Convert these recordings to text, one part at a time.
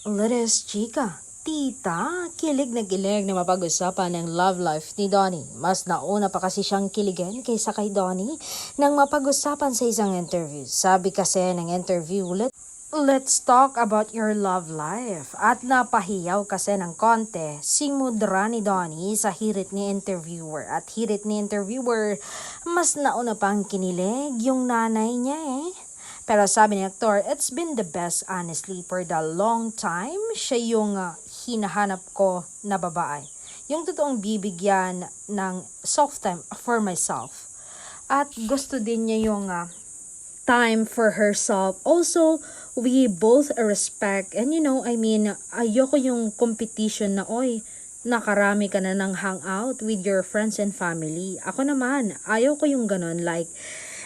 Let's chika. Tita, kilig na mapag-usapan ng love life ni Donnie. Mas nauna pa kasi siyang kiligin kaysa kay Donnie nang mapag-usapan sa isang interview. Sabi kasi ng interview, let's talk about your love life. At napahiyaw kasi ng konti si mudra ni Donnie sa hirit ni interviewer. At hirit ni interviewer, mas nauna pang kinilig yung nanay niya eh. Pero sabi ni aktor, it's been the best honestly for the long time. Siya yung hinahanap ko na babae. Yung totoong bibigyan ng soft time for myself. At gusto din niya yung time for herself. Also, we both respect and ayoko yung competition na nakarami ka na ng hangout with your friends and family. Ako naman, ayaw ko yung ganun. Like,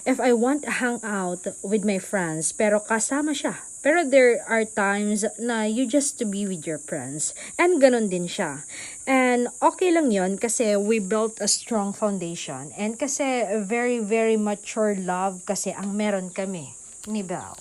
if I want to hang out with my friends, pero kasama siya. Pero there are times na you just to be with your friends. And ganun din siya. And okay lang yon kasi we built a strong foundation. And kasi very, very mature love kasi ang meron kami ni Belle.